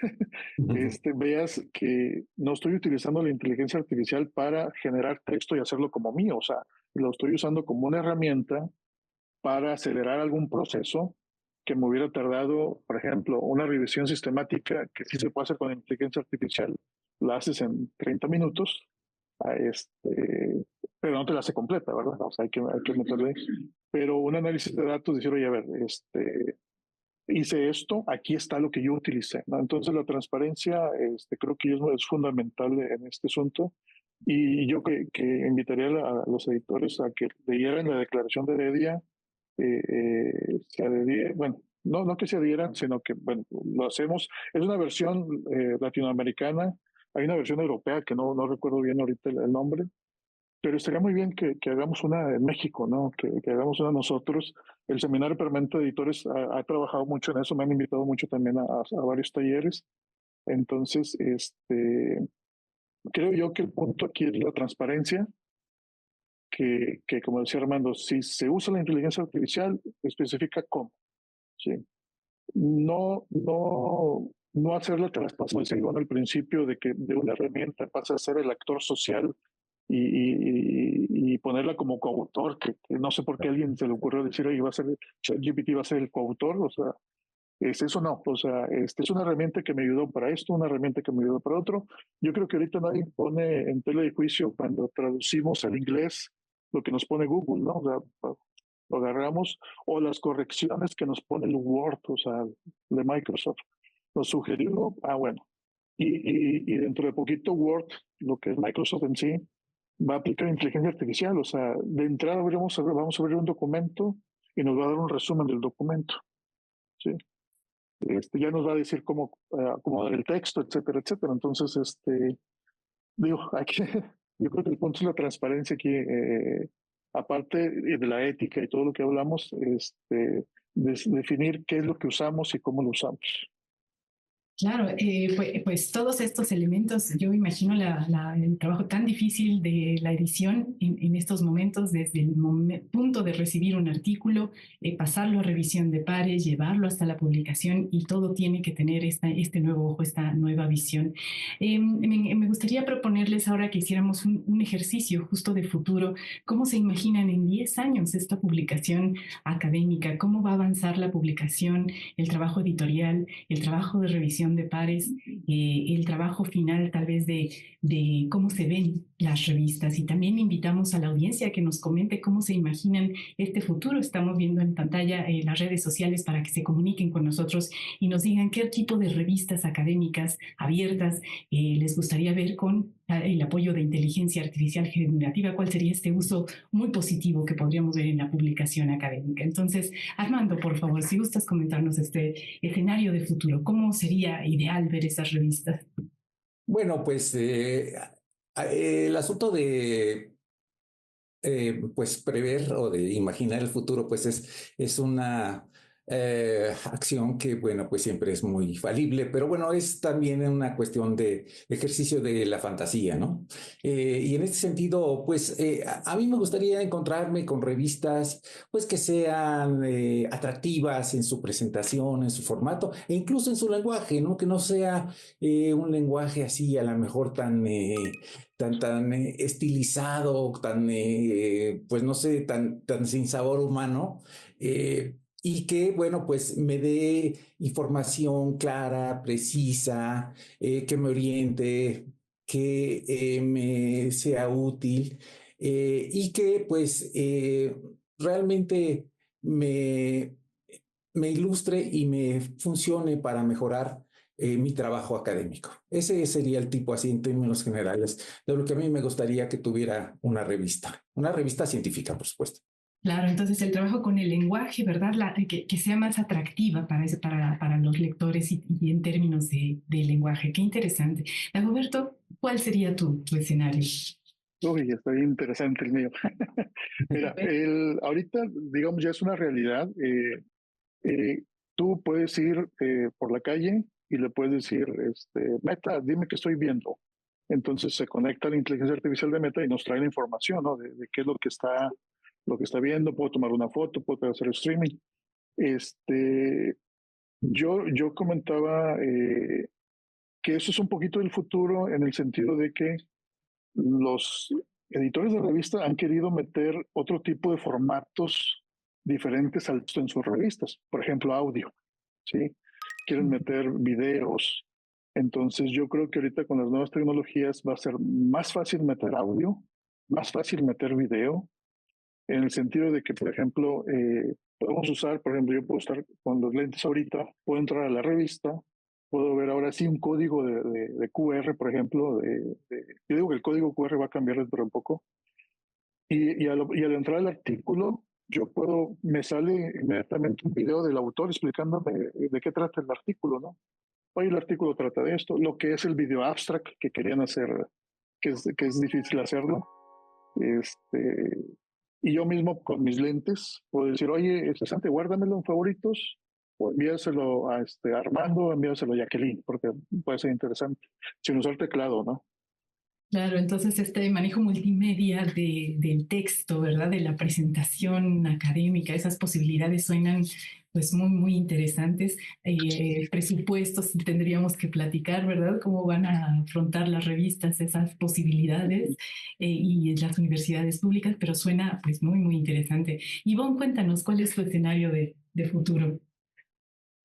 veas que no estoy utilizando la inteligencia artificial para generar texto y hacerlo como mío, o sea, lo estoy usando como una herramienta para acelerar algún proceso que me hubiera tardado, por ejemplo, una revisión sistemática que sí se puede hacer con inteligencia artificial, la haces en 30 minutos, a pero no te la hace completa, ¿verdad? O sea, hay que meterle. Pero un análisis de datos, decir, oye, a ver, hice esto, aquí está lo que yo utilicé, ¿no? Entonces la transparencia creo que es fundamental en este asunto y yo que invitaría a los editores a que leyeran la declaración de Heredia, se adhieran, bueno, no que se adhieran, sino que, bueno, lo hacemos, es una versión latinoamericana, hay una versión europea que no recuerdo bien ahorita el nombre, pero estaría muy bien que hagamos una en México, ¿no? Que hagamos una nosotros. El Seminario Permanente de Editores ha trabajado mucho en eso, me han invitado mucho también a varios talleres. Entonces, creo yo que el punto aquí es la transparencia, que como decía Armando, si se usa la inteligencia artificial, especifica cómo, ¿sí? No hacerla traspasar, al principio de que de una herramienta pasa a ser el actor social y ponerla como coautor, que no sé por qué a alguien se le ocurrió decir, oye, ChatGPT va a ser el coautor, o sea, es eso no, o sea, es una herramienta que me ayudó para esto, una herramienta que me ayudó para otro. Yo creo que ahorita nadie pone en tela de juicio cuando traducimos al inglés lo que nos pone Google, ¿no? O sea, lo agarramos, o las correcciones que nos pone el Word, o sea, de Microsoft. Nos sugirió, bueno, y dentro de poquito Word, lo que es Microsoft en sí, va a aplicar inteligencia artificial. O sea, de entrada vamos a abrir un documento y nos va a dar un resumen del documento. ¿Sí? Ya nos va a decir cómo acomodar el texto, etcétera, etcétera. Entonces, digo, yo creo que el punto es la transparencia aquí, aparte de la ética y todo lo que hablamos, definir qué es lo que usamos y cómo lo usamos. Claro, pues todos estos elementos, yo me imagino el trabajo tan difícil de la edición en estos momentos, desde el punto de recibir un artículo, pasarlo a revisión de pares, llevarlo hasta la publicación y todo tiene que tener este nuevo ojo, esta nueva visión. Me gustaría proponerles ahora que hiciéramos un ejercicio justo de futuro. ¿Cómo se imaginan en 10 años esta publicación académica? ¿Cómo va a avanzar la publicación, el trabajo editorial, el trabajo de revisión de pares, el trabajo final tal vez de cómo se ven las revistas? Y también invitamos a la audiencia a que nos comente cómo se imaginan este futuro. Estamos viendo en pantalla las redes sociales para que se comuniquen con nosotros y nos digan qué tipo de revistas académicas abiertas les gustaría ver con el apoyo de inteligencia artificial generativa, cuál sería este uso muy positivo que podríamos ver en la publicación académica. Entonces, Armando, por favor, si gustas comentarnos este escenario de futuro, ¿cómo sería ideal ver esas revistas? Bueno, pues el asunto de pues prever o de imaginar el futuro, pues es una acción que, bueno, pues siempre es muy falible, pero bueno, es también una cuestión de ejercicio de la fantasía, ¿no? Y en este sentido, pues a mí me gustaría encontrarme con revistas, pues que sean atractivas en su presentación, en su formato, e incluso en su lenguaje, ¿no? Que no sea un lenguaje así, a lo mejor tan estilizado, pues no sé, tan sin sabor humano, y que, bueno, pues me dé información clara, precisa, que me oriente, que me sea útil, y que, pues, realmente me, me ilustre y me funcione para mejorar mi trabajo académico. Ese sería el tipo, así en términos generales, de lo que a mí me gustaría que tuviera una revista científica, por supuesto. Claro, entonces el trabajo con el lenguaje, ¿verdad? Que sea más atractiva para los lectores y en términos de lenguaje. Qué interesante. Dagoberto, ¿cuál sería tu escenario? Uy, está bien interesante el mío. Mira, ahorita, digamos, ya es una realidad. Tú puedes ir por la calle y le puedes decir, Meta, dime qué estoy viendo. Entonces se conecta a la inteligencia artificial de Meta y nos trae la información, ¿no? De qué es lo que está viendo. Puedo tomar una foto, puedo hacer streaming. Yo comentaba que eso es un poquito del futuro en el sentido de que los editores de revista han querido meter otro tipo de formatos diferentes al texto en sus revistas. Por ejemplo, audio, ¿sí? Quieren meter videos. Entonces yo creo que ahorita con las nuevas tecnologías va a ser más fácil meter audio, más fácil meter video, en el sentido de que, por ejemplo, podemos usar, por ejemplo, yo puedo estar con los lentes ahorita, puedo entrar a la revista, puedo ver ahora sí un código de QR, por ejemplo. Yo digo que el código QR va a cambiar dentro de un poco. Y al entrar al artículo, me sale inmediatamente un video del autor explicándome de qué trata el artículo, ¿no? Hoy el artículo trata de esto, lo que es el video abstract que querían hacer, que es difícil hacerlo. Y yo mismo con mis lentes puedo decir, oye, Santi, guárdamelo en favoritos, o envíaselo a Armando, envíaselo a Jacqueline, porque puede ser interesante, sin usar teclado, ¿no? Claro, entonces este manejo multimedia del texto, ¿verdad? De la presentación académica, esas posibilidades suenan pues muy, muy interesantes. Presupuestos tendríamos que platicar, ¿verdad? Cómo van a afrontar las revistas esas posibilidades y las universidades públicas, pero suena pues muy, muy interesante. Ivonne, cuéntanos, ¿cuál es tu escenario de futuro?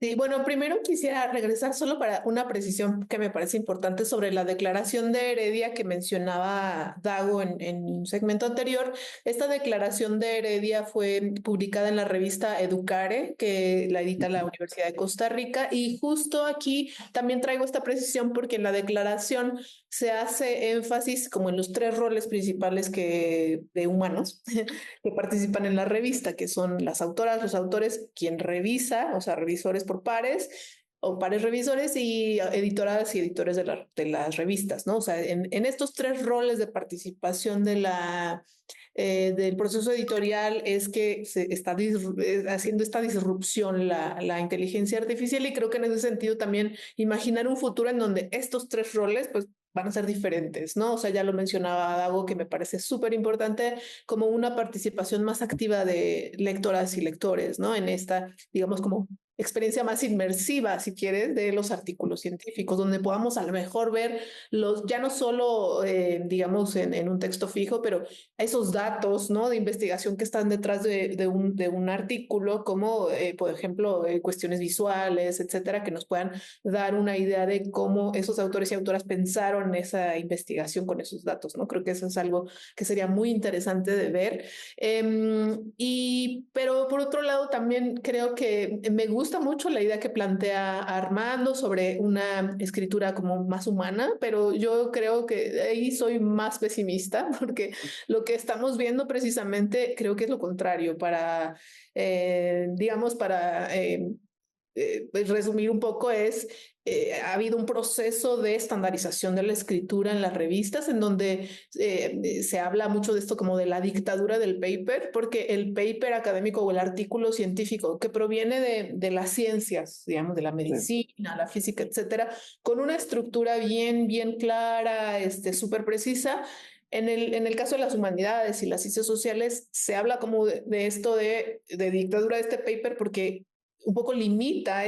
Sí, bueno, primero quisiera regresar solo para una precisión que me parece importante sobre la declaración de Heredia que mencionaba Dago en un segmento anterior. Esta declaración de Heredia fue publicada en la revista Educare, que la edita la Universidad de Costa Rica, y justo aquí también traigo esta precisión porque en la declaración se hace énfasis como en los tres roles principales de humanos que participan en la revista, que son las autoras, los autores, quien revisa, o sea, revisores por pares o pares revisores y editoras y editores de las revistas, ¿no? O sea, en estos tres roles de participación del proceso editorial es que se está haciendo esta disrupción la inteligencia artificial, y creo que en ese sentido también imaginar un futuro en donde estos tres roles pues van a ser diferentes, ¿no? O sea, ya lo mencionaba Dago, que me parece súper importante como una participación más activa de lectoras y lectores, ¿no? En esta, digamos, como experiencia más inmersiva, si quieres, de los artículos científicos, donde podamos a lo mejor ver ya no solo, digamos, en un texto fijo, pero esos datos, ¿no? De investigación que están detrás de un artículo, como, por ejemplo, cuestiones visuales, etcétera, que nos puedan dar una idea de cómo esos autores y autoras pensaron esa investigación con esos datos, ¿no? Creo que eso es algo que sería muy interesante de ver. Pero por otro lado, también creo que me gusta mucho la idea que plantea Armando sobre una escritura como más humana, pero yo creo que ahí soy más pesimista porque lo que estamos viendo precisamente creo que es lo contrario digamos, resumir un poco ha habido un proceso de estandarización de la escritura en las revistas en donde se habla mucho de esto como de la dictadura del paper, porque el paper académico o el artículo científico que proviene de las ciencias, digamos, de la medicina, la física, etcétera, con una estructura bien, bien clara, súper precisa. En el caso de las humanidades y las ciencias sociales se habla como de esto de dictadura de este paper porque un poco limita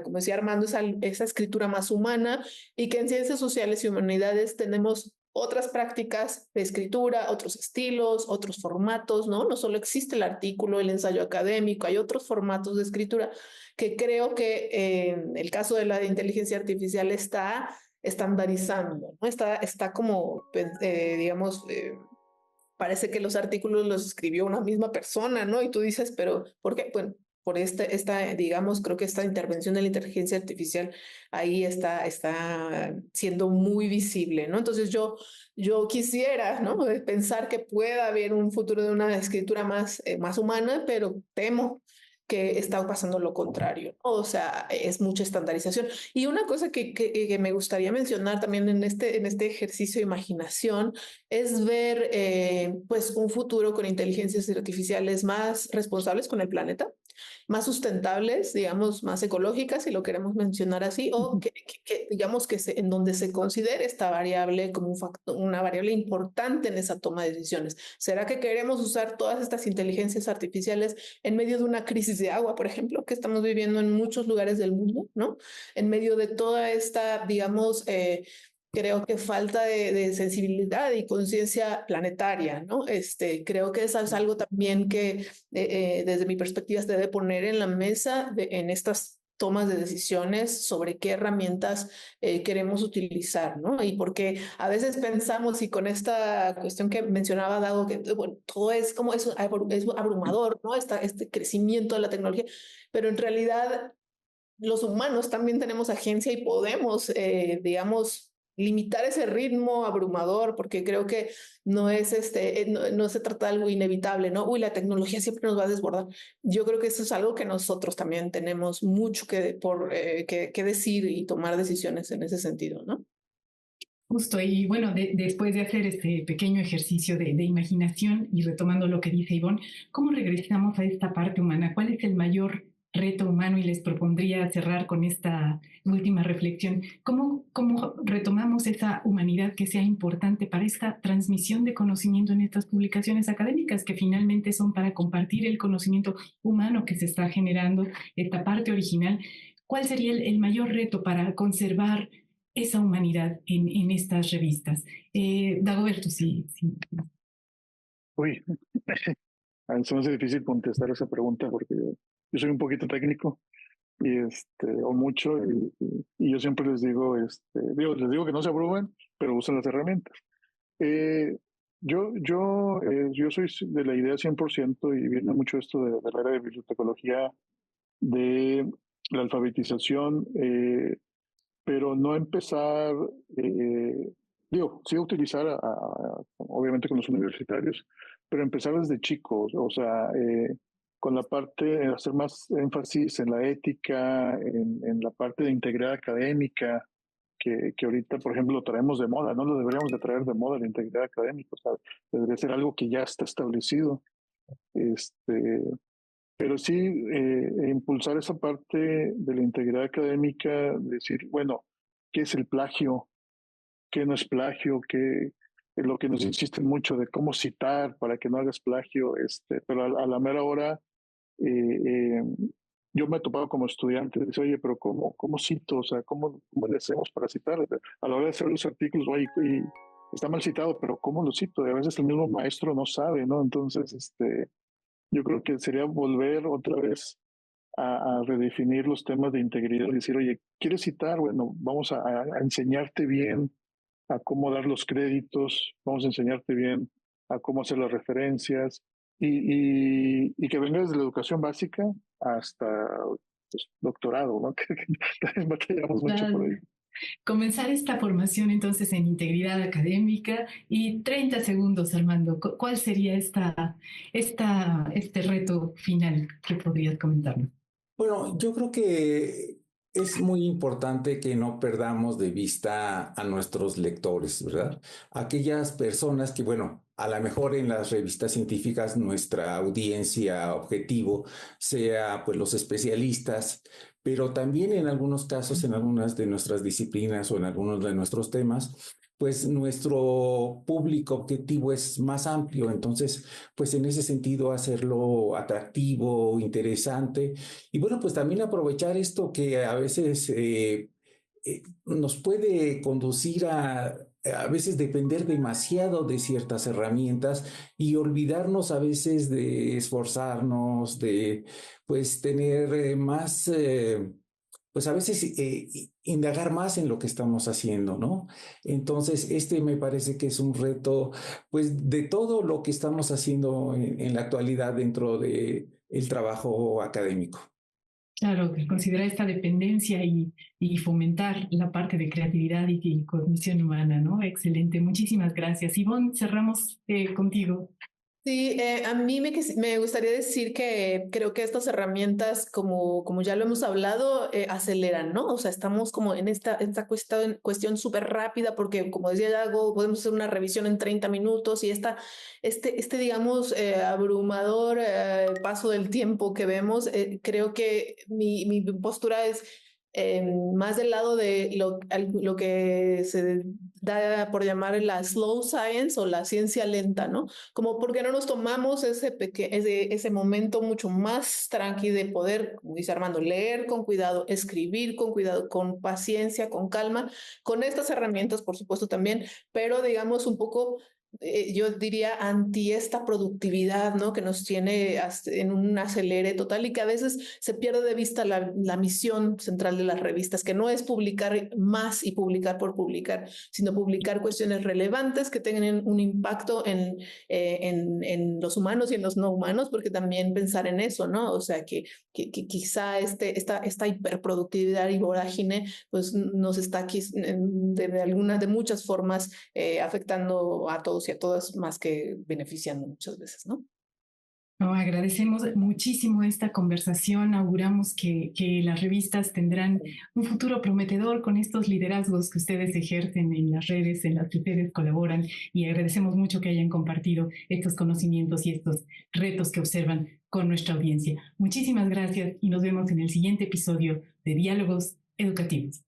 como decía Armando, esa escritura más humana, y que en ciencias sociales y humanidades tenemos otras prácticas de escritura, otros estilos, otros formatos, ¿no? No solo existe el artículo, el ensayo académico, hay otros formatos de escritura que creo que en el caso de la inteligencia artificial está estandarizando, ¿no? Está como, digamos, parece que los artículos los escribió una misma persona, ¿no? Y tú dices, pero ¿por qué? Bueno, por digamos, creo que esta intervención de la inteligencia artificial ahí está siendo muy visible, ¿no? Entonces yo quisiera, ¿no? Pensar que pueda haber un futuro de una escritura más humana, pero temo que está pasando lo contrario, ¿no? O sea, es mucha estandarización. Y una cosa que me gustaría mencionar también en este ejercicio de imaginación es ver pues un futuro con inteligencias artificiales más responsables con el planeta, más sustentables, digamos, más ecológicas, si lo queremos mencionar así, o digamos en donde se considere esta variable como una variable importante en esa toma de decisiones. ¿Será que queremos usar todas estas inteligencias artificiales en medio de una crisis de agua, por ejemplo, que estamos viviendo en muchos lugares del mundo, ¿no? En medio de toda esta, digamos, creo que falta de sensibilidad y conciencia planetaria, ¿no? Creo que eso es algo también que desde mi perspectiva se debe poner en la mesa en estas tomas de decisiones sobre qué herramientas queremos utilizar, ¿no? Y porque a veces pensamos, y con esta cuestión que mencionaba Dago, que bueno, todo es como es abrumador, ¿no? Este crecimiento de la tecnología, pero en realidad los humanos también tenemos agencia y podemos, digamos, limitar ese ritmo abrumador, porque creo que no se trata de algo inevitable, ¿no? Uy, la tecnología siempre nos va a desbordar. Yo creo que eso es algo que nosotros también tenemos mucho que decir y tomar decisiones en ese sentido, ¿no? Justo, y bueno, después de hacer este pequeño ejercicio de imaginación y retomando lo que dice Ivonne, ¿cómo regresamos a esta parte humana? ¿Cuál es el mayor reto humano? Y les propondría cerrar con esta última reflexión. ¿Cómo retomamos esa humanidad que sea importante para esta transmisión de conocimiento en estas publicaciones académicas, que finalmente son para compartir el conocimiento humano que se está generando, esta parte original? ¿Cuál sería el mayor reto para conservar esa humanidad en estas revistas? Dagoberto, sí. Uy, a mí se me hace difícil contestar esa pregunta porque yo soy un poquito técnico y o mucho, y yo siempre les digo, les digo que no se abrumen, pero usen las herramientas. Yo soy de la idea 100% y viene mucho esto de la área de bibliotecología, de la alfabetización, pero no empezar, sí utilizar obviamente con los universitarios, pero empezar desde chicos, o sea, con la parte, hacer más énfasis en la ética, en la parte de integridad académica, que ahorita, por ejemplo, lo traemos de moda, no lo deberíamos de traer de moda la integridad académica, o sea, debería ser algo que ya está establecido. Pero sí, impulsar esa parte de la integridad académica, decir, bueno, ¿qué es el plagio? ¿Qué no es plagio? ¿Qué es lo que nos insisten mucho de cómo citar para que no hagas plagio? Pero a la mera hora, yo me he topado como estudiante, dice, oye, pero ¿cómo cito? O sea, ¿cómo le hacemos para citar? A la hora de hacer los artículos, oye, y está mal citado, pero ¿cómo lo cito? Y a veces el mismo maestro no sabe, ¿no? Entonces, yo creo que sería volver otra vez a redefinir los temas de integridad y decir, oye, ¿quieres citar? Bueno, vamos a enseñarte bien a cómo dar los créditos, vamos a enseñarte bien a cómo hacer las referencias y que venga desde la educación básica hasta pues, doctorado, ¿no? Que también batallamos mucho por ahí. Comenzar esta formación entonces en integridad académica. Y 30 segundos, Armando, ¿cuál sería este reto final que podrías comentarnos? Bueno, yo creo que es muy importante que no perdamos de vista a nuestros lectores, ¿verdad? Aquellas personas que, bueno, a lo mejor en las revistas científicas nuestra audiencia objetivo sea pues los especialistas, pero también en algunos casos, en algunas de nuestras disciplinas o en algunos de nuestros temas, pues nuestro público objetivo es más amplio. Entonces, pues en ese sentido hacerlo atractivo, interesante y bueno, pues también aprovechar esto que a veces nos puede conducir a veces depender demasiado de ciertas herramientas y olvidarnos a veces de esforzarnos, de pues tener más, pues a veces indagar más en lo que estamos haciendo, ¿no? Entonces, me parece que es un reto, pues, de todo lo que estamos haciendo en la actualidad dentro el trabajo académico. Claro, considerar esta dependencia y fomentar la parte de creatividad y cognición humana, ¿no? Excelente, muchísimas gracias. Ivonne, cerramos contigo. Sí, a mí me gustaría decir que creo que estas herramientas, como ya lo hemos hablado, aceleran, ¿no? O sea, estamos como en esta cuestión súper rápida porque, como decía Yago, podemos hacer una revisión en 30 minutos y digamos, abrumador paso del tiempo que vemos, creo que mi postura es más del lado de lo que se da por llamar la slow science o la ciencia lenta, ¿no? Como porque no nos tomamos ese momento mucho más tranqui de poder, como dice Armando, leer con cuidado, escribir con cuidado, con paciencia, con calma, con estas herramientas, por supuesto, también, pero digamos un poco yo diría anti esta productividad, ¿no? Que nos tiene en un acelere total y que a veces se pierde de vista la misión central de las revistas, que no es publicar más y publicar por publicar, sino publicar cuestiones relevantes que tengan un impacto en los humanos y en los no humanos, porque también pensar en eso, ¿no? O sea, que quizá esta hiperproductividad y vorágine pues nos está aquí de muchas formas afectando a todos y a todas más que beneficiando muchas veces, ¿no? No, agradecemos muchísimo esta conversación. Auguramos que las revistas tendrán un futuro prometedor con estos liderazgos que ustedes ejercen en las redes, en las que ustedes colaboran, y agradecemos mucho que hayan compartido estos conocimientos y estos retos que observan con nuestra audiencia. Muchísimas gracias y nos vemos en el siguiente episodio de Diálogos Educativos.